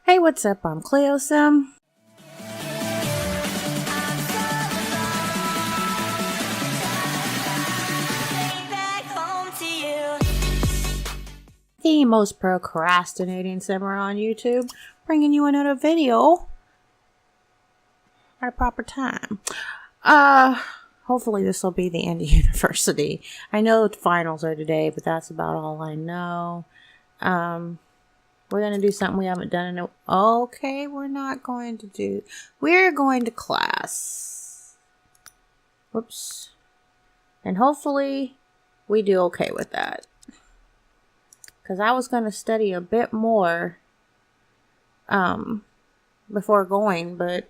Hey, what's up? I'm Cleosim. The most procrastinating simmer on YouTube, bringing you another video at a proper time. Hopefully this will be the end of university. I know the finals are today, but that's about all I know. We're going to do something we haven't done in a... Okay, we're going to class. Whoops. And hopefully we do okay with that. Because I was going to study a bit more before going, but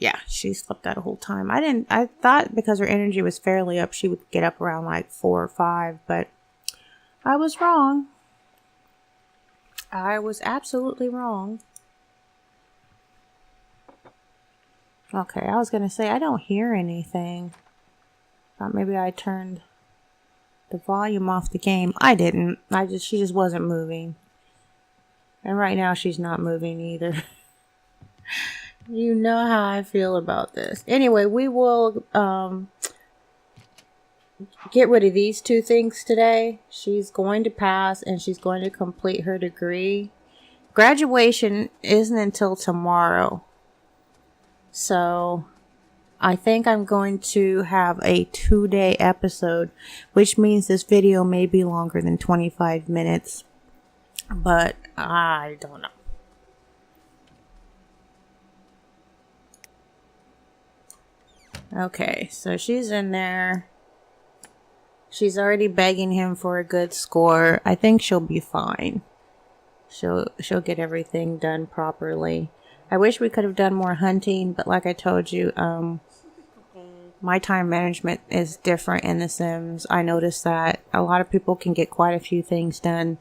yeah, she slept that whole time. I thought because her energy was fairly up, she would get up around like 4 or 5, but I was wrong. I was absolutely wrong. Okay, I was going to say, I don't hear anything. Thought maybe I turned the volume off the game. I didn't. She just wasn't moving. And right now she's not moving either. You know how I feel about this. Anyway, we will get rid of these two things today. She's going to pass and she's going to complete her degree. Graduation isn't until tomorrow. So I think I'm going to have a 2-day episode, which means this video may be longer than 25 minutes, but I don't know. Okay, so she's in there. She's already begging him for a good score. I think she'll be fine. She'll get everything done properly. I wish we could have done more hunting, but like I told you, my time management is different in The Sims. I noticed that a lot of people can get quite a few things done.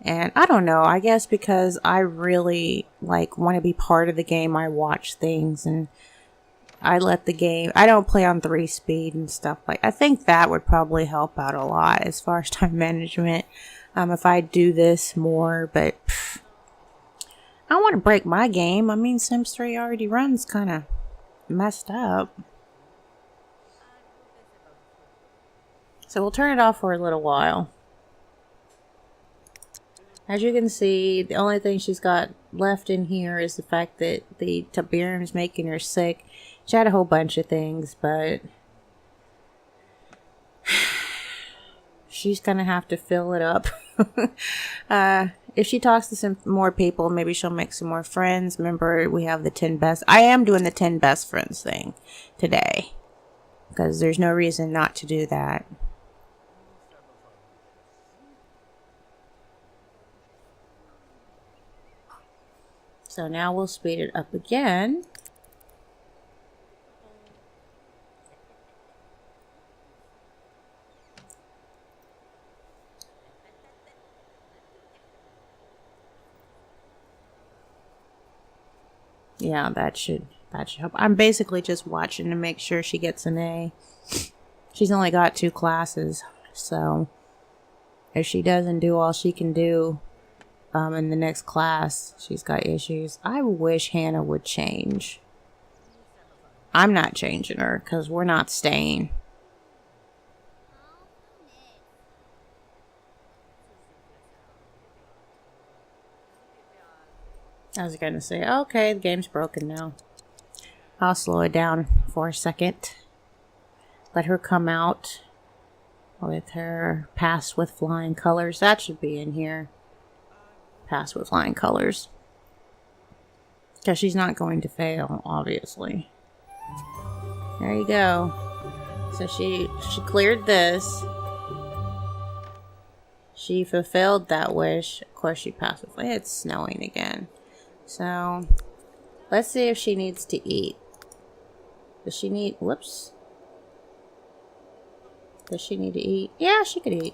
And I don't know, I guess because I really want to be part of the game, I watch things and I let the game, I don't play on 3 speed and stuff I think that would probably help out a lot as far as time management. If I do this more, but I don't want to break my game. I mean, Sims 3 already runs kind of messed up. So we'll turn it off for a little while. As you can see, the only thing she's got left in here is the fact that the Tiberium is making her sick. She had a whole bunch of things, but she's gonna have to fill it up. If she talks to some more people, maybe she'll make some more friends. Remember, we have the 10 best. I am doing the 10 best friends thing today, because there's no reason not to do that. So now we'll speed it up again. Yeah, that should help. I'm basically just watching to make sure she gets an A. She's only got 2 classes, so if she doesn't do all she can do in the next class, she's got issues. I wish Hannah would change. I'm not changing her because we're not staying. I was going to say, okay, the game's broken now. I'll slow it down for a second. Let her come out with her pass with flying colors. That should be in here. Pass with flying colors. Because she's not going to fail, obviously. There you go. So she cleared this. She fulfilled that wish. Of course, she passed with. It's snowing again. So, let's see if she needs to eat. Does she need... Whoops. Does she need to eat? Yeah, she could eat.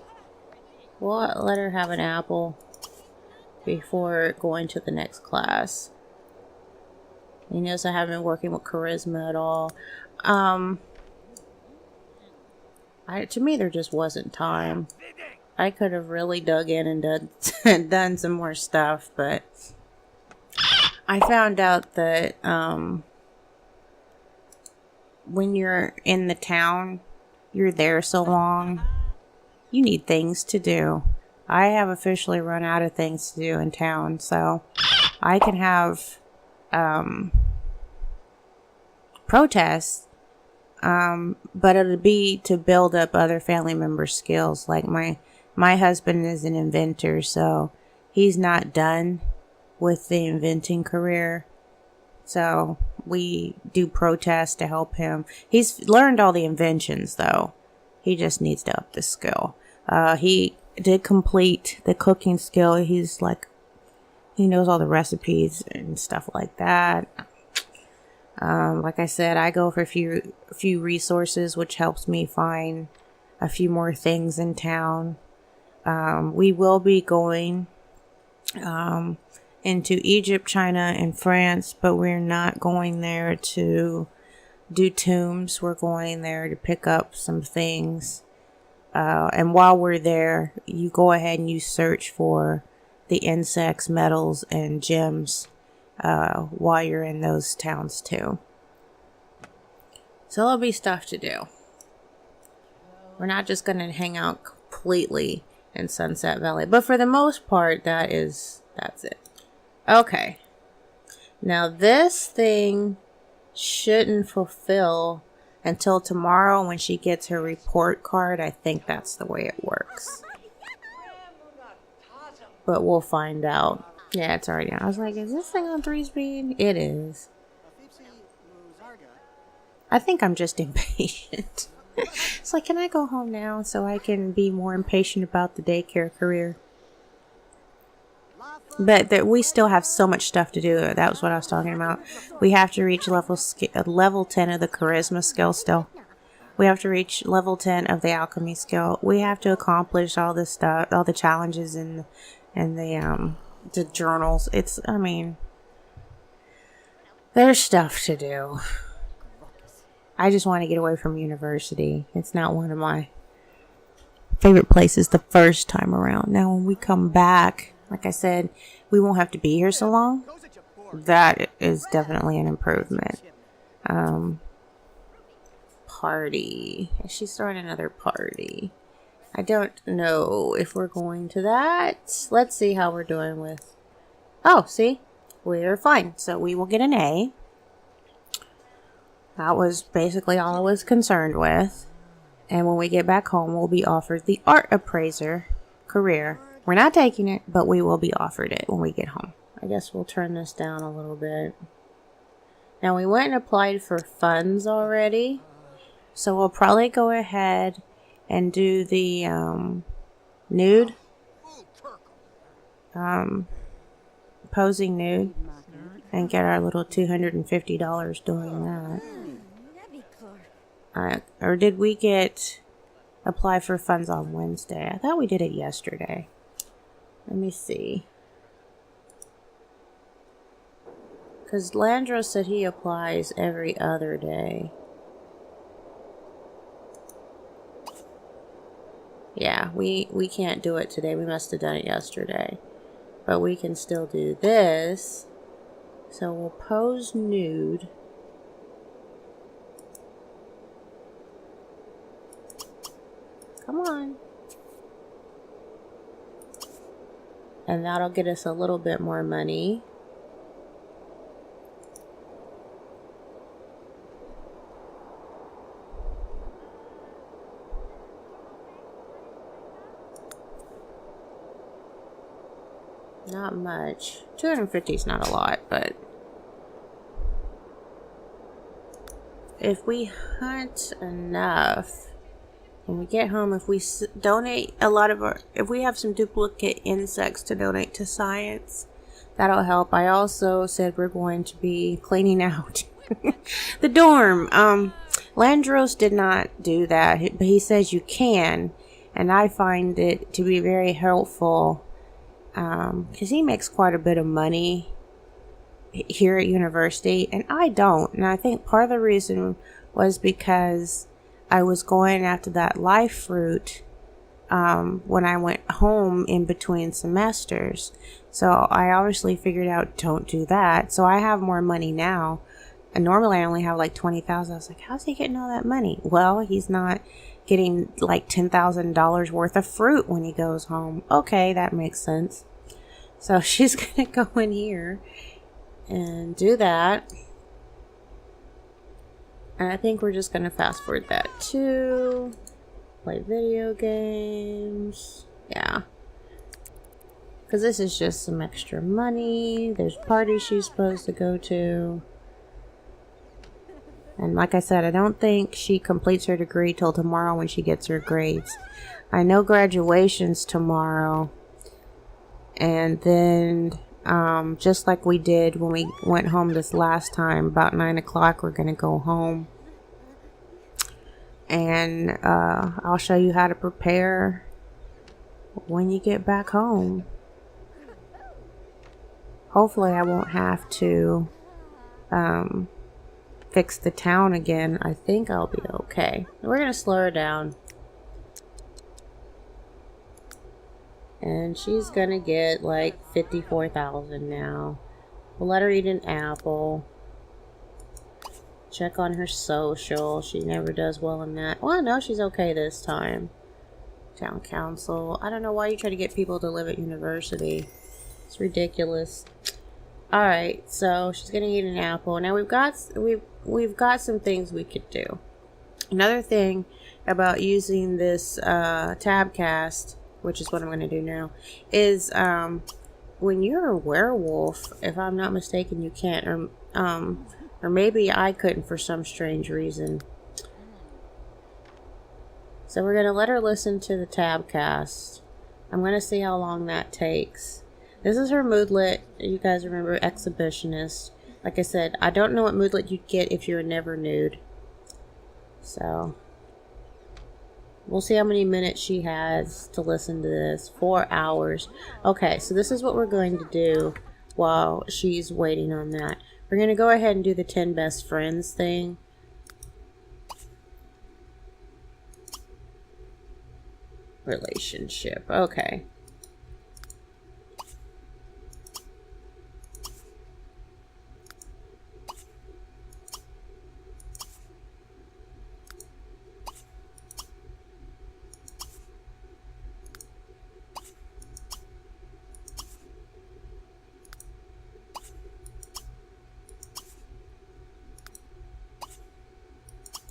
We'll let her have an apple before going to the next class. You notice I haven't been working with charisma at all. To me, there just wasn't time. I could have really dug in and done some more stuff, but I found out that when you're in the town, you're there so long, you need things to do. I have officially run out of things to do in town, so I can have protests, but it'll be to build up other family members' skills. Like my husband is an inventor, so he's not done with the inventing career. So we do protests to help him. He's learned all the inventions, though. He just needs to up the skill. He did complete the cooking skill. He's like, he knows all the recipes and stuff like that. Like I said, I go for a few resources, which helps me find a few more things in town. We will be going into Egypt, China, and France, but we're not going there to do tombs. We're going there to pick up some things. And while we're there, you go ahead and you search for the insects, metals, and gems while you're in those towns too. So there'll be stuff to do. We're not just going to hang out completely in Sunset Valley, but for the most part, that's it. Okay. Now this thing shouldn't fulfill until tomorrow when she gets her report card. I think that's the way it works. But we'll find out. Yeah, it's already on. I was like, is this thing on 3-speed? It is. I think I'm just impatient. It's like, can I go home now so I can be more impatient about the daycare career? But we still have so much stuff to do. That was what I was talking about. We have to reach level 10 of the charisma skill still. We have to reach level 10 of the alchemy skill. We have to accomplish all this stuff, all the challenges and the journals. There's stuff to do. I just want to get away from university. It's not one of my favorite places the first time around. Now, when we come back, like I said, we won't have to be here so long. That is definitely an improvement. Party. She's starting another party. I don't know if we're going to that. Let's see how we're doing with... Oh, see? We're fine. So we will get an A. That was basically all I was concerned with. And when we get back home, we'll be offered the art appraiser career. We're not taking it, but we will be offered it when we get home. I guess we'll turn this down a little bit. Now, we went and applied for funds already. So we'll probably go ahead and do the nude. Posing nude. And get our little $250 doing that. Or did we apply for funds on Wednesday? I thought we did it yesterday. Let me see. Because Landro said he applies every other day. Yeah, we can't do it today. We must have done it yesterday. But we can still do this. So we'll pose nude. Come on. And that'll get us a little bit more money. Not much. 250 is not a lot, but if we hunt enough when we get home, if we donate a lot of if we have some duplicate insects to donate to science, that'll help. I also said we're going to be cleaning out the dorm. Landros did not do that, but he says you can, and I find it to be very helpful. Because he makes quite a bit of money here at university, and I don't. And I think part of the reason was because I was going after that life fruit when I went home in between semesters. So I obviously figured out don't do that. So I have more money now. And normally I only have like 20,000. I was like, how's he getting all that money? Well, he's not getting like $10,000 worth of fruit when he goes home. Okay, that makes sense. So she's going to go in here and do that. And I think we're just going to fast forward that too. Play video games. Yeah. Because this is just some extra money. There's parties she's supposed to go to. And like I said, I don't think she completes her degree till tomorrow when she gets her grades. I know graduation's tomorrow. And then, just like we did when we went home this last time, about 9 o'clock, we're going to go home. And I'll show you how to prepare when you get back home. Hopefully I won't have to fix the town again. I think I'll be okay. We're going to slow her down. And she's going to get like 54,000 now. We'll let her eat an apple. Check on her social. She never does well in that. Well, no, she's okay this time. Town council. I don't know why you try to get people to live at university. It's ridiculous. Alright, so she's gonna eat an apple. Now we've got some things we could do. Another thing about using this tabcast, which is what I'm gonna do now, is when you're a werewolf, if I'm not mistaken, you can't, or maybe I couldn't for some strange reason. So we're gonna let her listen to the tabcast. I'm gonna see how long that takes. This is her moodlet. You guys remember Exhibitionist. Like I said, I don't know what moodlet you'd get if you're never nude. So we'll see how many minutes she has to listen to this. 4 hours. Okay, so this is what we're going to do while she's waiting on that. We're going to go ahead and do the 10 best friends thing. Relationship. Okay.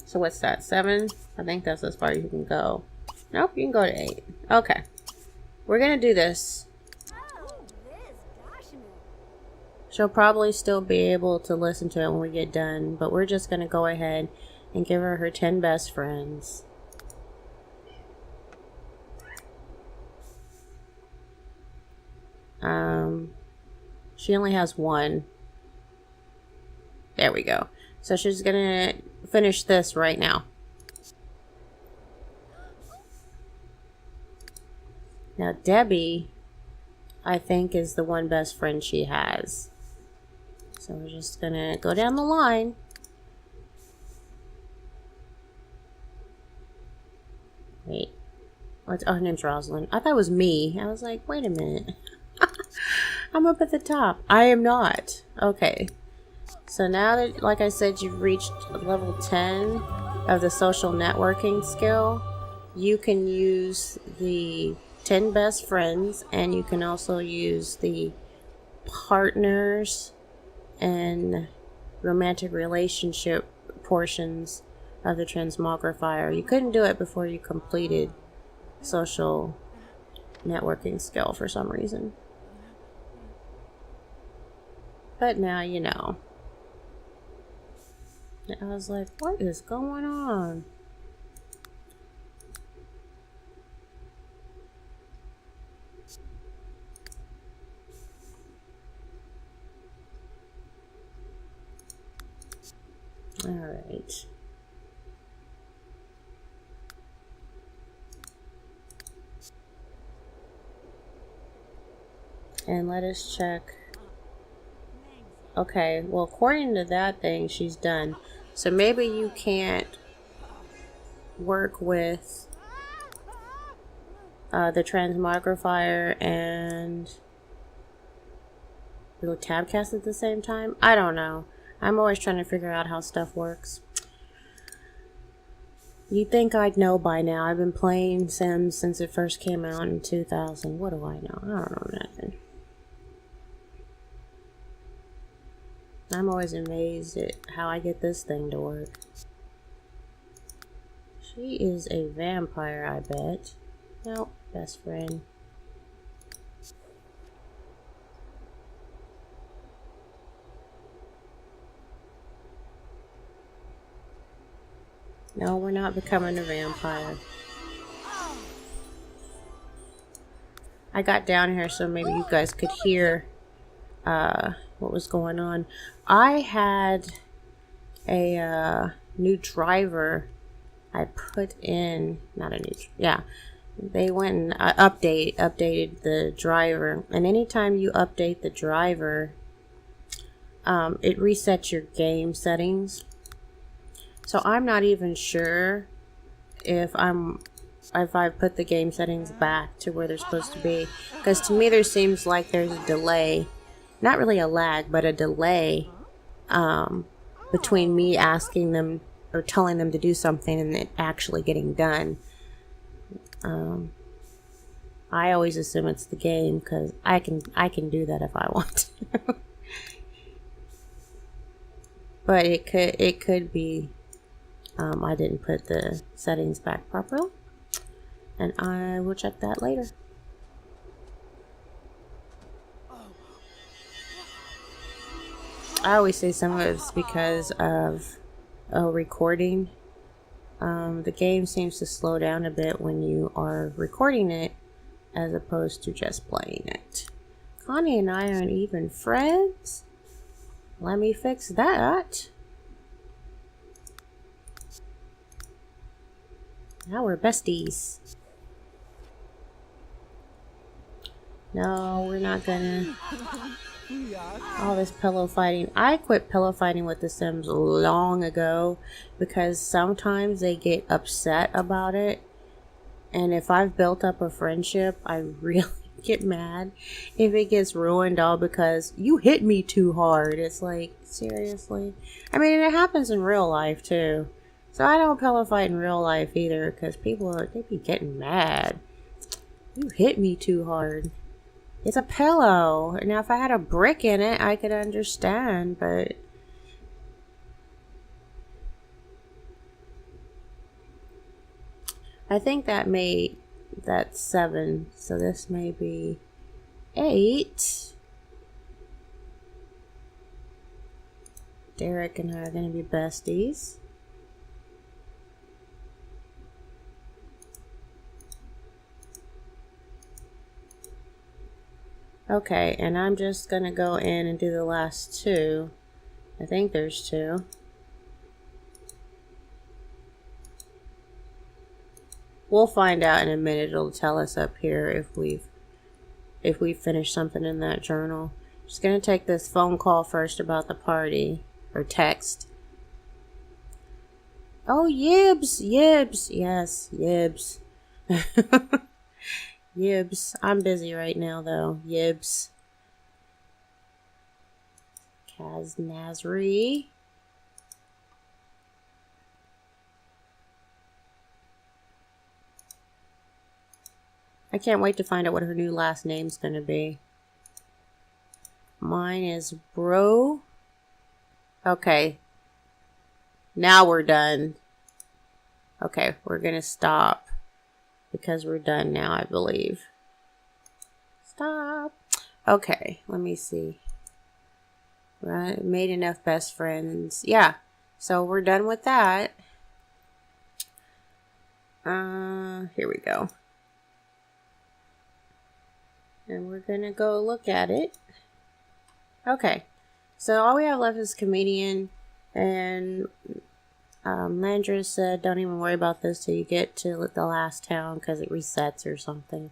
So what's that, 7? I think that's as far as you can go. Nope, you can go to 8. Okay. We're going to do this. She'll probably still be able to listen to it when we get done, but we're just going to go ahead and give her her 10 best friends. She only has 1. There we go. So she's gonna finish this right now. Now Debbie, I think, is the one best friend she has. So we're just gonna go down the line. Wait. What's, oh, her name's Roslynd. I thought it was me. I was like, wait a minute. I'm up at the top. I am not. Okay. So now that, like I said, you've reached level 10 of the social networking skill, you can use the 10 best friends, and you can also use the partners and romantic relationship portions of the transmogrifier. You couldn't do it before you completed social networking skill for some reason. But now you know. I was like, what is going on? All right. And let us check. Okay, well, according to that thing, she's done. So maybe you can't work with the transmogrifier and the tabcast at the same time. I don't know. I'm always trying to figure out how stuff works. You'd think I'd know by now. I've been playing Sims since it first came out in 2000. What do I know? I don't know nothing. I'm always amazed at how I get this thing to work. She is a vampire, I bet. Nope, best friend. No, we're not becoming a vampire. I got down here so maybe you guys could hear what was going on. I had a new driver I put in, not a new, yeah. They went and updated the driver, and anytime you update the driver, it resets your game settings. So I'm not even sure if I put the game settings back to where they're supposed to be, because to me there seems like there's a delay, not really a lag, but a delay between me asking them or telling them to do something and it actually getting done. I always assume it's the game because I can do that if I want to. But it could be I didn't put the settings back properly, and I will check that later. I always say some of it's because of recording. The game seems to slow down a bit when you are recording it as opposed to just playing it. Connie and I aren't even friends. Let me fix that. Now we're besties. No, we're not gonna. All this pillow fighting. I quit pillow fighting with the Sims long ago because sometimes they get upset about it. And if I've built up a friendship, I really get mad if it gets ruined all because you hit me too hard. It's like, seriously? I mean, it happens in real life too. So I don't pillow fight in real life either because they be getting mad. You hit me too hard. It's a pillow. Now, if I had a brick in it, I could understand, but I think that's 7, so this may be 8. Derek and I are going to be besties. Okay, and I'm just going to go in and do the last 2. I think there's 2. We'll find out in a minute. It'll tell us up here if we've finished something in that journal. Just going to take this phone call first about the party, or text. Oh, Yibs, yes, Yibs. Yibs. I'm busy right now, though. Yibs. Kaz Nazri. I can't wait to find out what her new last name's gonna be. Mine is Bro. Okay. Now we're done. Okay, we're gonna stop. Because we're done now, I believe. Stop. Okay, let me see. Right, made enough best friends. Yeah, so we're done with that. Here we go. And we're gonna go look at it. Okay, so all we have left is comedian, and Landra said, don't even worry about this till you get to the last town because it resets or something.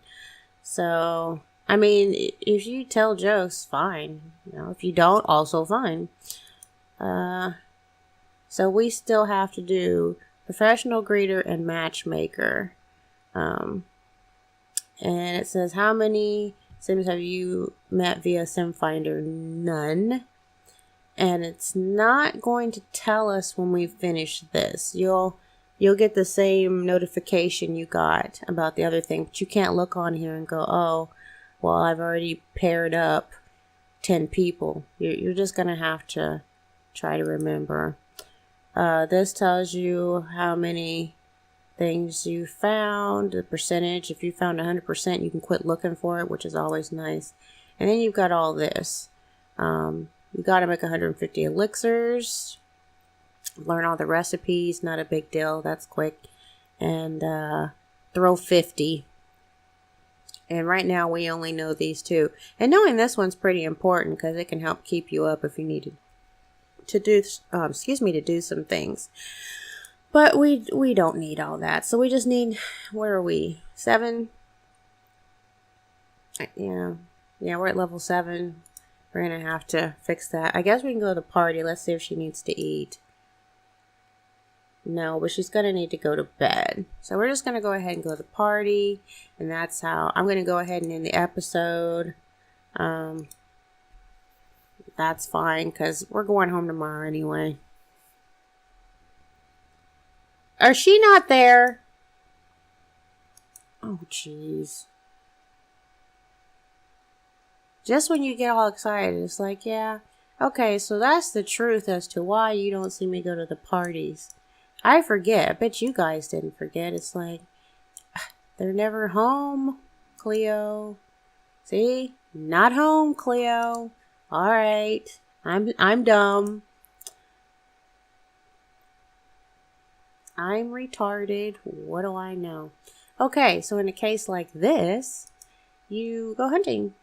So, I mean, if you tell jokes, fine. You know, if you don't, also fine. So we still have to do professional greeter and matchmaker. And it says, how many Sims have you met via SimFinder? None. And it's not going to tell us when we finish this. You'll get the same notification you got about the other thing, but you can't look on here and go, oh, well, I've already paired up 10 people. You're just going to have to try to remember. This tells you how many things you found, the percentage. If you found 100%, you can quit looking for it, which is always nice. And then you've got all this. You got to make 150 elixirs. Learn all the recipes. Not a big deal. That's quick. And throw 50. And right now we only know these two. And knowing this one's pretty important because it can help keep you up if you need to do to do some things. But we don't need all that. So we just need, where are we? 7? Yeah, we're at level 7. We're going to have to fix that. I guess we can go to the party. Let's see if she needs to eat. No, but she's going to need to go to bed. So we're just going to go ahead and go to the party. And that's how I'm going to go ahead and end the episode. That's fine because we're going home tomorrow anyway. Is she not there? Oh, jeez. Just when you get all excited, it's like, yeah, okay, so that's the truth as to why you don't see me go to the parties. I forget. I bet you guys didn't forget. It's like, they're never home, Cleo. See? Not home, Cleo. All right. I'm dumb. I'm retarded. What do I know? Okay, so in a case like this, you go hunting.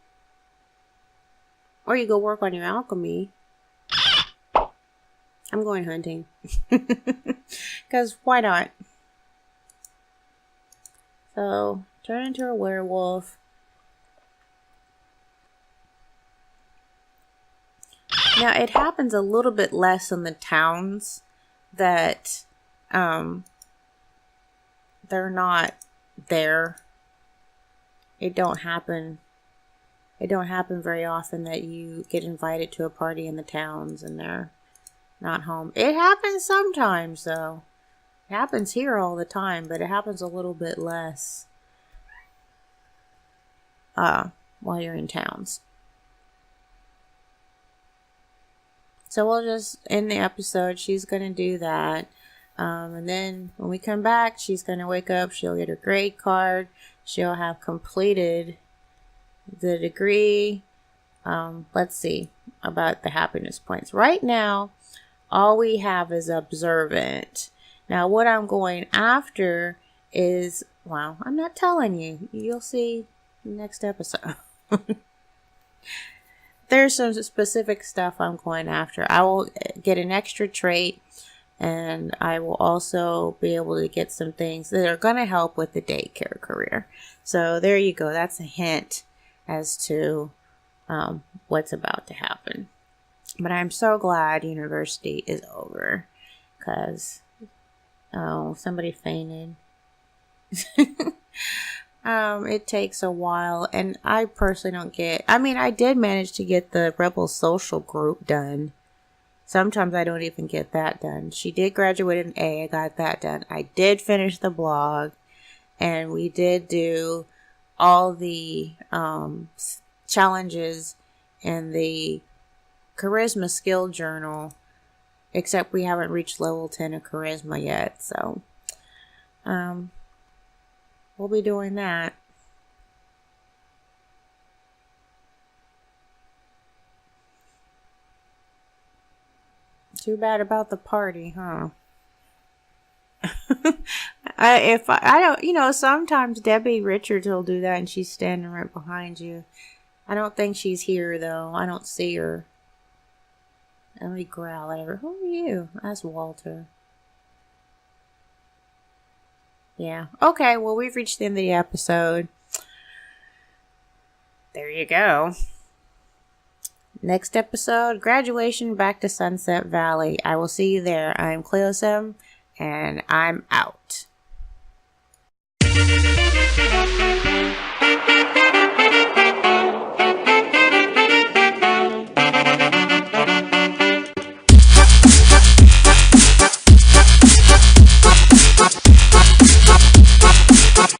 Or you go work on your alchemy. I'm going hunting. Because why not? So, turn into a werewolf. Now, it happens a little bit less in the towns that they're not there. It don't happen very often that you get invited to a party in the towns and they're not home. It happens sometimes, though. It happens here all the time, but it happens a little bit less while you're in towns. So we'll just end the episode. She's going to do that. And then when we come back, she's going to wake up. She'll get her grade card. She'll have completed the degree. Let's see about the happiness points. Right now, all we have is observant. Now, what I'm going after is, well, I'm not telling you. You'll see next episode. There's some specific stuff I'm going after. I will get an extra trait, and I will also be able to get some things that are going to help with the daycare career. So there you go. That's a hint as to what's about to happen. But I'm so glad university is over because, oh, somebody fainted. It takes a while, and I personally don't get, I did manage to get the Rebel Social group done. Sometimes I don't even get that done. She did graduate in A. I got that done. I did finish the blog, and we did do all the challenges in the Charisma Skill Journal, except we haven't reached level 10 of Charisma yet, so we'll be doing that. Too bad about the party, huh? I don't, sometimes Debbie Richards will do that and she's standing right behind you. I don't think she's here though. I don't see her. Let me growl at her. Who are you? That's Walter. Yeah. Okay, well, we've reached the end of the episode. There you go. Next episode, graduation back to Sunset Valley. I will see you there. I'm Cleosim, and I'm out.